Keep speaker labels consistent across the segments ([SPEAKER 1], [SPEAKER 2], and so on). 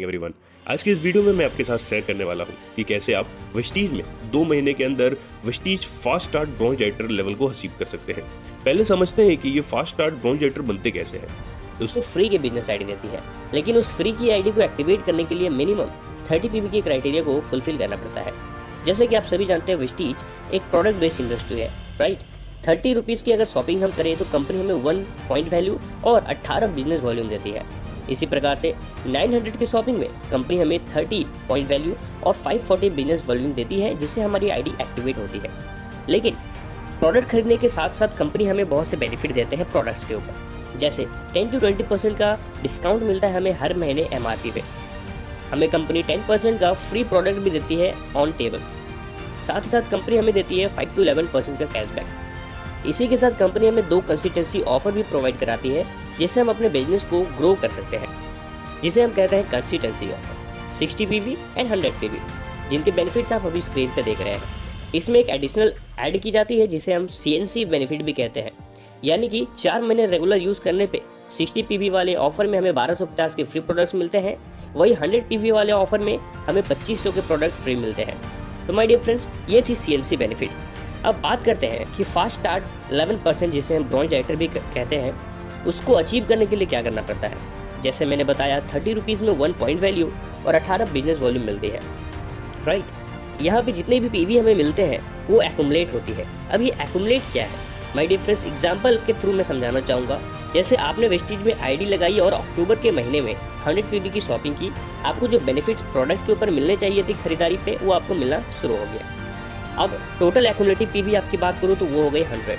[SPEAKER 1] Everyone, आज की इस वीडियो में मैं आपके साथ शेयर करने वाला हूं कि कैसे आप वेस्टीज में 2 महीने के अंदर Vestige fast start bronze writer level को अचीव कर सकते हैं। पहले समझते हैं कि ये फास्ट स्टार्ट ब्रॉन्ज राइटर बनते कैसे हैं।
[SPEAKER 2] तो फ्री की बिजनेस आईडी देती है, लेकिन उस फ्री की आईडी को एक्टिवेट करने के लिए मिनिमम 30 पीवी के क्राइटेरिया को फुलफिल करना पड़ता है। जैसे कि आप सभी जानते हैं वेस्टीज एक प्रोडक्ट बेस्ड इंडस्ट्री है, राइट। 30 रुपीज़ की अगर शॉपिंग हम करें तो कंपनी हमें 1 पॉइंट वैल्यू और 18 बिजनेस वॉल्यूम देती है। इसी प्रकार से 900 की शॉपिंग में कंपनी हमें 30 पॉइंट वैल्यू और 540 बिजनेस वॉल्यूम देती है, जिससे हमारी आईडी एक्टिवेट होती है। लेकिन प्रोडक्ट खरीदने के साथ साथ कंपनी हमें बहुत से बेनिफिट देते हैं प्रोडक्ट्स के ऊपर, जैसे 10 to 20% का डिस्काउंट मिलता है हमें हर महीने एमआरपी पे। हमें कंपनी 10% का फ्री प्रोडक्ट भी देती है ऑन टेबल। साथ ही साथ कंपनी हमें देती है 5 to 11% का कैशबैक। इसी के साथ कंपनी हमें 2 कंसिस्टेंसी ऑफर भी प्रोवाइड कराती है, जिससे हम अपने बिजनेस को ग्रो कर सकते हैं, जिसे हम कहते हैं consistency offer 60 PV and 100 PV, जिनके बेनिफिट्स आप अभी स्क्रीन पे देख रहे हैं। इसमें एक एडिशनल ऐड की जाती है जिसे हम CNC बेनिफिट भी कहते हैं, यानी कि 4 महीने रेगुलर यूज़ करने पे 60 पीवी वाले ऑफर में हमें 1250 के फ्री प्रोडक्ट्स मिलते हैं, वही 100 पीवी वाले ऑफर में हमें 2500 के प्रोडक्ट फ्री मिलते हैं। तो माय डियर फ्रेंड्स, ये थी CNC बेनिफिट। अब बात करते हैं कि फास्ट स्टार्ट 11% जिसे हम ब्रॉन्ज राइटर भी कहते हैं, उसको अचीव करने के लिए क्या करना पड़ता है। जैसे मैंने बताया 30 रुपीज़ में 1 पॉइंट वैल्यू और 18 बिजनेस वॉल्यूम मिलती है, राइट। यहाँ पे जितने भी पीवी हमें मिलते हैं वो एक्यूमुलेट होती है। अब ये एक्यूमुलेट क्या है माय डियर फ्रेंड्स, एग्जाम्पल के थ्रू मैं समझाना चाहूँगा। जैसे आपने वेस्टीज में आईडी लगाई और अक्टूबर के महीने में 100 पीवी की शॉपिंग की, आपको जो बेनिफिट्स प्रोडक्ट्स के ऊपर मिलने चाहिए थी खरीदारी पे, वो आपको मिलना शुरू हो गया। अब टोटल एक्यूमुलेटिव पीवी आपकी बात करूँ तो वो हो गई 100।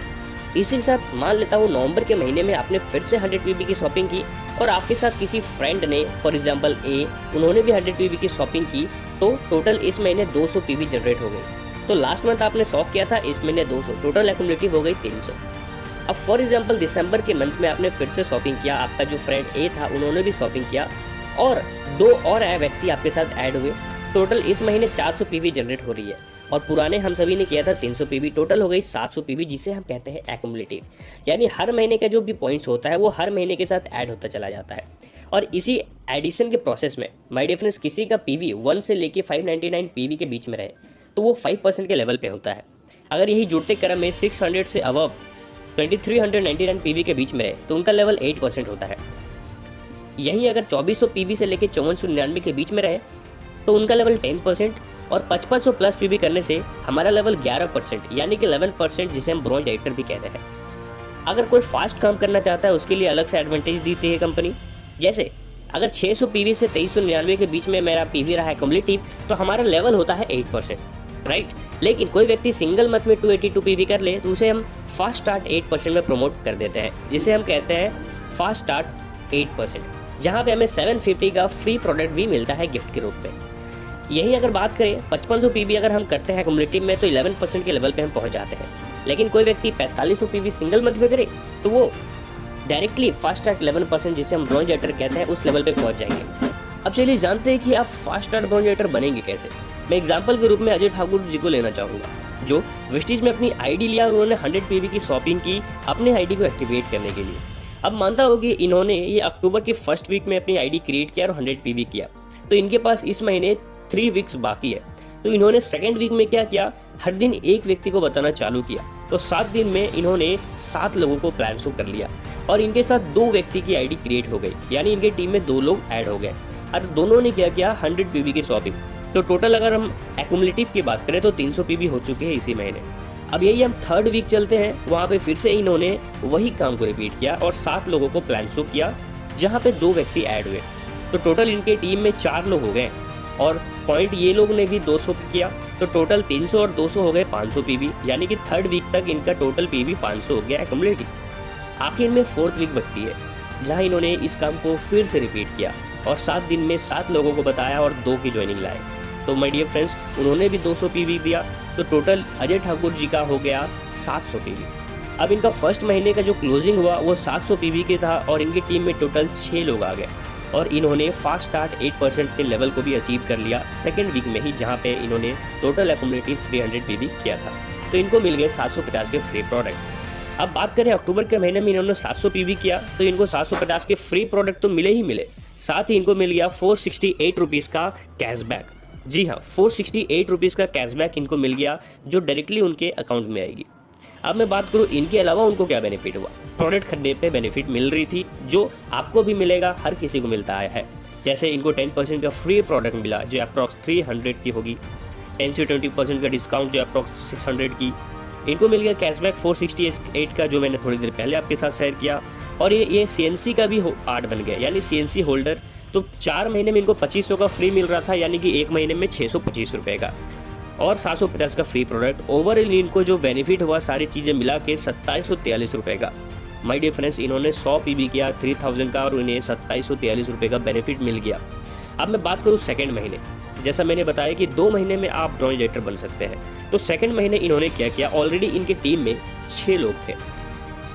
[SPEAKER 2] इसी के साथ मान लेता हूँ नवंबर के महीने में आपने फिर से 100 पीवी की शॉपिंग की और आपके साथ किसी फ्रेंड ने, फॉर एग्जांपल ए, उन्होंने भी 100 पीवी की शॉपिंग की, तो टोटल इस महीने 200 पीवी जनरेट हो गई। तो लास्ट मंथ आपने 100 किया था, इस महीने 200, टोटल एक्यूमुलेटिव हो गई 300। अब फॉर एग्जांपल दिसंबर के मंथ में आपने फिर से शॉपिंग किया, आपका जो फ्रेंड ए था उन्होंने भी शॉपिंग किया और 2 और व्यक्ति आपके साथ ऐड हुए, टोटल इस महीने 400 पीवी जनरेट हो रही है। और पुराने हम सभी ने किया था 300 पीवी, टोटल हो गई 700 पीवी, जिसे हम कहते हैं एक्यूमुलेटिव। यानी हर महीने का जो भी पॉइंट्स होता है वो हर महीने के साथ ऐड होता चला जाता है। और इसी एडिशन के प्रोसेस में माय डियर फ्रेंड्स, किसी का पीवी 1 से लेके 599 पीवी के बीच में रहे तो वो 5% के लेवल पे होता है। अगर यही जुड़ते क्रम में 600 से अबव 2399 पीवी के बीच में रहे तो उनका लेवल 8% होता है। यहीं अगर 2400 पीवी से लेके 5499 के बीच में रहे तो उनका लेवल 10%, और 5500 प्लस पीवी करने से हमारा लेवल 11%, यानी कि 11%, जिसे हम ब्रॉन्ज राइटर भी कहते हैं। अगर कोई फास्ट काम करना चाहता है उसके लिए अलग से एडवांटेज देती है कंपनी। जैसे अगर 600 पीवी से 2399 के बीच में मेरा पीवी रहा है कम्युलेटिव, तो हमारा लेवल होता है 8%, राइट। लेकिन कोई व्यक्ति सिंगल मंथ में 282 पीवी कर ले तो उसे हम फास्ट स्टार्ट 8% में प्रमोट कर देते हैं, जिसे हम कहते हैं फास्ट स्टार्ट 8%, जहाँ पे हमें 750 का फ्री प्रोडक्ट भी मिलता है गिफ्ट के रूप में। यही अगर बात करें 5500 पीवी अगर हम करते हैं कम्युलेटिव में तो 11% के लेवल पे हम पहुंच जाते हैं। लेकिन कोई व्यक्ति 4500 पीवी सिंगल मंथ में करे तो वो डायरेक्टली फास्ट स्टार्ट 11%, जिसे हम ब्रॉन्ज राइटर कहते हैं, उस लेवल पे पहुंच जाएंगे। अब चलिए जानते हैं कि आप फास्ट स्टार्ट ब्रॉन्ज राइटर बनेंगे कैसे। मैं एग्जाम्पल के रूप में अजय ठाकुर जी को लेना चाहूँगा, जो वेस्टीज में अपनी आईडी लिया और उन्होंने 100 पीवी की शॉपिंग की अपने आईडी को एक्टिवेट करने के लिए। अब मानता हो कि इन्होंने ये अक्टूबर के फर्स्ट वीक में अपनी आईडी क्रिएट किया और 100 पीवी किया, तो इनके पास इस महीने 3 वीक्स बाकी है। तो इन्होंने सेकेंड वीक में क्या किया, हर दिन एक व्यक्ति को बताना चालू किया। तो 7 दिन में इन्होंने 7 लोगों को प्लान शो कर लिया और इनके साथ 2 व्यक्ति की आईडी क्रिएट हो गई, यानी इनके टीम में 2 लोग ऐड हो गए और दोनों ने क्या किया 100 पीवी की शॉपिंग। तो टोटल अगर हम एक्यूमुलेटिव की बात करें तो 300 पीवी हो चुके हैं इसी महीने। अब यही हम थर्ड वीक चलते हैं, वहाँ पे फिर से इन्होंने वही काम को रिपीट किया और 7 लोगों को प्लान शो किया, जहाँ पे 2 व्यक्ति ऐड हुए। तो टोटल इनके टीम में 4 लोग हो गए और पॉइंट ये लोग ने भी 200 किया, तो टोटल 300 और 200 हो गए 500 पीवी, यानी कि थर्ड वीक तक इनका टोटल पीवी 500 हो गया एक्यूमुलेटिव। आखिर में फोर्थ वीक बचती है, जहां इन्होंने इस काम को फिर से रिपीट किया और 7 दिन में 7 लोगों को बताया और 2 की ज्वाइनिंग लाए। तो माय डियर फ्रेंड्स, उन्होंने भी 200 पीवी दिया, तो टोटल अजय ठाकुर जी का हो गया 700 पीवी। अब इनका फर्स्ट महीने का जो क्लोजिंग हुआ वो 700 पीवी के था और इनकी टीम में टोटल 6 लोग आ गए और इन्होंने फास्ट स्टार्ट 8% के लेवल को भी अचीव कर लिया सेकेंड वीक में ही, जहाँ पे इन्होंने टोटल एक्यूमुलेटिव 300 पीवी किया था। तो इनको मिल गए 750 के फ्री प्रोडक्ट। अब बात करें अक्टूबर के महीने में इन्होंने 700 पीवी किया, तो इनको 750 के फ्री प्रोडक्ट तो मिले ही मिले, साथ ही इनको मिल गया 468 रुपीज़ का कैशबैक। जी हाँ, 468 रुपीज़ का कैशबैक इनको मिल गया, जो डायरेक्टली उनके अकाउंट में आएगी। अब मैं बात करूँ इनके अलावा उनको क्या बेनिफिट हुआ। प्रोडक्ट खरीदने पे बेनिफिट मिल रही थी, जो आपको भी मिलेगा, हर किसी को मिलता आया है। जैसे इनको 10% का फ्री प्रोडक्ट मिला, जो अप्रॉक्स 300 की होगी। 10 से 20% का डिस्काउंट, जो अप्रॉक्स 600 की। इनको मिल गया कैशबैक 468 का, जो मैंने थोड़ी देर पहले आपके साथ शेयर किया। और ये CNC का भी पार्ट बन गया, यानी CNC होल्डर। तो 4 महीने में इनको 2500 का फ्री मिल रहा था, यानी कि 1 महीने में 625 रुपये का, और 750 का फ्री प्रोडक्ट। ओवरऑल इनको जो बेनिफिट हुआ सारी चीज़ें मिला के 2743 रुपये का। माय डियर फ्रेंड्स, इन्होंने 100 PV किया 3000 का, और उन्हें 2743 रुपये का बेनिफिट मिल गया। अब मैं बात करूँ सेकेंड महीने, जैसा मैंने बताया कि 2 महीने में आप ब्रॉन्ज राइटर बन सकते हैं। तो सेकेंड महीने इन्होंने क्या किया, ऑलरेडी इनके टीम में 6 लोग थे।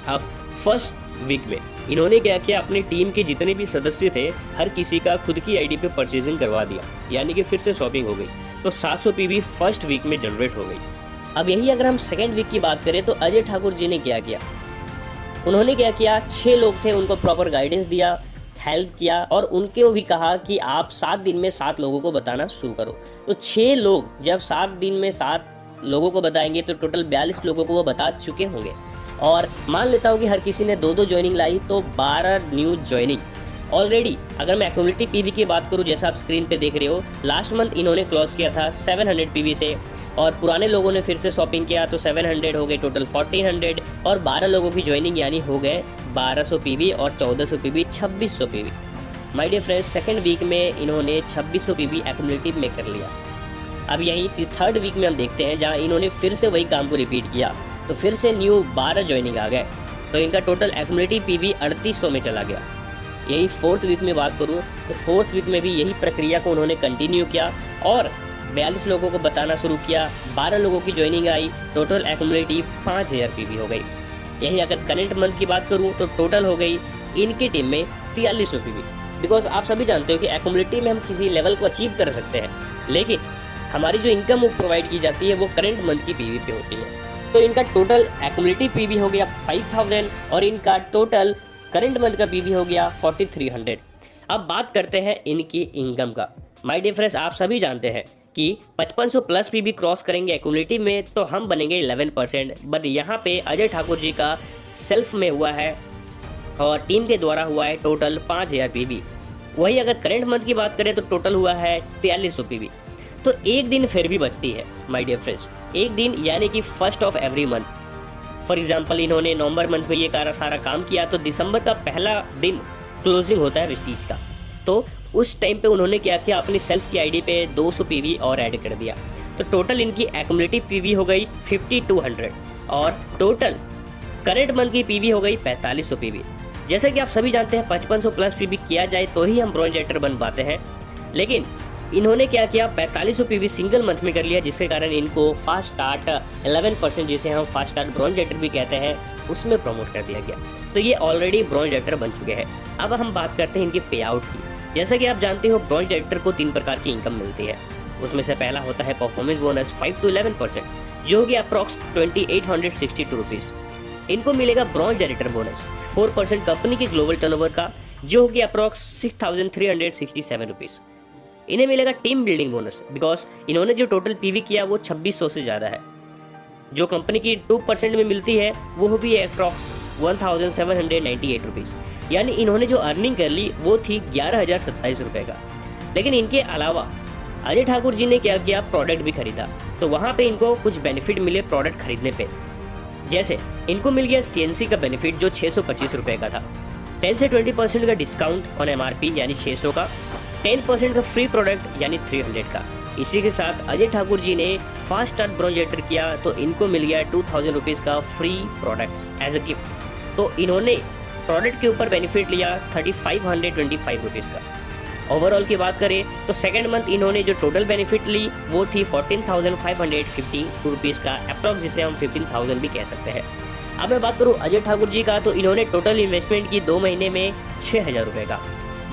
[SPEAKER 2] अब फर्स्ट वीक में इन्होंने क्या किया, अपनी टीम के जितने भी सदस्य थे, हर किसी का खुद की आईडी पे परचेजिंग करवा दिया, यानी कि फिर से शॉपिंग हो गई। तो 700 PV फर्स्ट वीक में जनरेट हो गई। अब यही अगर हम सेकेंड वीक की बात करें, तो अजय ठाकुर जी ने क्या किया, उन्होंने क्या किया, 6 लोग थे, उनको प्रॉपर गाइडेंस दिया, हेल्प किया, और उनको भी कहा कि आप 7 दिन में 7 लोगों को बताना शुरू करो। तो 6 लोग जब 7 दिन में 7 लोगों को बताएंगे, तो टोटल 42 लोगों को वो बता चुके होंगे। और मान लेता हूँ कि हर किसी ने 2-2 ज्वाइनिंग लाई, तो 12 न्यू ज्वाइनिंग ऑलरेडी। अगर मैं एक्यूमुलेटिव PV की बात करूँ, जैसा आप स्क्रीन पे देख रहे हो, लास्ट मंथ इन्होंने क्लोज किया था 700 PV से, और पुराने लोगों ने फिर से शॉपिंग किया तो 700 हो गए, टोटल 1400, और 12 लोगों की ज्वाइनिंग यानी हो गए 1200 PV, और 1400 PV 2600 PV। My dear friends, second week में इन्होंने 2600 PV एक्यूमुलेटिव में कर लिया। अब यही थर्ड वीक में हम देखते हैं, जहाँ इन्होंने फिर से वही काम को रिपीट किया, तो फिर से न्यू 12 ज्वाइनिंग आ गए, तो इनका टोटल एक्यूमुलेटिव PV 3800 में चला गया। यही फोर्थ वीक में बात करूँ, तो फोर्थ वीक में भी यही प्रक्रिया को उन्होंने कंटिन्यू किया, और 42 लोगों को बताना शुरू किया, 12 लोगों की joining I, total accumulative 5000 PV हो गई। यही अगर करंट मंथ की बात करूँ, तो टोटल हो गई इनकी टीम में 4300 PV। बिकॉज आप सभी जानते हो कि एक्यूमुलेटिव में हम किसी लेवल को अचीव कर सकते हैं, लेकिन हमारी जो इनकम वो प्रोवाइड की जाती है वो करंट मंथ की PV पे होती है। तो इनका टोटल एक्यूमुलेटिव PV हो गया 5000, और इनका टोटल करंट मंथ का PV हो गया 4300। अब बात करते हैं इनकी इनकम का। माय डियर फ्रेंड्स, आप सभी जानते हैं कि 5500 प्लस PV क्रॉस करेंगे एक्यूमुलेटिव में, तो हम बनेंगे 11%। बट यहाँ पे अजय ठाकुर जी का सेल्फ में हुआ है और टीम के द्वारा हुआ है टोटल 5000 PV। वही अगर करंट मंथ की बात करें, तो टोटल हुआ है 4300 PV। तो एक दिन फिर भी बचती है माय डियर फ्रेंड्स, एक दिन, यानी कि first of every month. For example, इन्होंने नवंबर मंथ में ये सारा काम किया, तो दिसंबर का पहला दिन क्लोजिंग होता है विस्टीज का। तो उस टाइम पे उन्होंने क्या किया, अपनी सेल्फ की आईडी पे 200 PV और ऐड कर दिया, तो टोटल इनकी एक्यूमुलेटिव PV हो गई 5200, और टोटल करंट मंथ की PV हो गई 4500 PV। जैसे कि आप सभी जानते हैं 5500 प्लस PV किया जाए तो ही हम ब्रॉन्ज राइटर बन पाते हैं, लेकिन इन्होंने क्या किया, 4500 PV सिंगल मंथ में कर लिया, जिसके कारण इनको फास्ट स्टार्ट 11%, जिसे हम फास्ट स्टार्ट ब्रॉन्ज राइटर भी कहते हैं, उसमें प्रमोट कर दिया गया। तो ये ऑलरेडी ब्रॉन्ज राइटर बन चुके हैं। अब हम बात करते हैं इनके पे आउट की। जैसा कि आप जानते हो, ब्रॉन्ज राइटर को 3 प्रकार की इनकम मिलती है। उसमें से पहला होता है परफॉर्मेंस बोनस 5 to 11%, जो कि अप्रॉक्स 2862 रुपीज़। इनको मिलेगा ब्रॉन्ज राइटर बोनस 4% कंपनी के ग्लोबल टर्नओवर का, जो कि अप्रॉक्स 6367 रुपीज़। इन्हें मिलेगा टीम बिल्डिंग बोनस, बिकॉज इन्होंने जो टोटल PV किया वो 2600 से ज़्यादा है। जो कंपनी की 2% में मिलती है वो भी अप्रॉक्स 1798 रुपीज़, यानी इन्होंने जो अर्निंग कर ली वो थी 11027 रुपये का। लेकिन इनके अलावा अजय ठाकुर जी ने क्या किया, प्रोडक्ट भी खरीदा, तो वहाँ पे इनको कुछ बेनिफिट मिले प्रोडक्ट खरीदने पे। जैसे इनको मिल गया CNC का बेनिफिट, जो 625 रुपये का था, 10 से 20% का डिस्काउंट ऑन MRP यानी 600 का, 10% का फ्री प्रोडक्ट यानी 300 का। इसी के साथ अजय ठाकुर जी ने फास्ट स्टार्ट ब्रॉन्ज राइटर किया, तो इनको मिल गया 2000 रुपीज़ का free product as a gift. तो इन्होंने प्रोडक्ट के ऊपर बेनिफिट लिया 3525 रुपीज़ का। ओवरऑल की बात करें तो सेकेंड मंथ इन्होंने जो टोटल बेनिफिट ली वो थी 14,550 रुपीज़ का अप्रॉक्स, जिसे हम 15,000 भी कह सकते हैं। अब मैं बात करूँ अजय ठाकुर जी का, तो इन्होंने टोटल इन्वेस्टमेंट की 2 महीने में 6,000 रुपये का,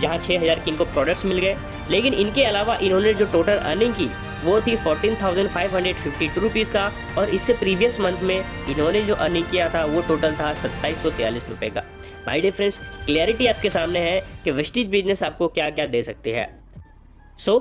[SPEAKER 2] जहाँ 6,000 की इनको प्रोडक्ट्स मिल गए। लेकिन इनके अलावा इन्होंने जो टोटल अर्निंग की वो थी 14,552 रुपीज़ का, और इससे प्रीवियस मंथ में इन्होंने जो अर्निंग किया था वो टोटल था 2743 रुपये का। माय डियर फ्रेंड्स, क्लैरिटी आपके सामने है कि वेस्टीज बिजनेस आपको क्या क्या दे सकती है। सो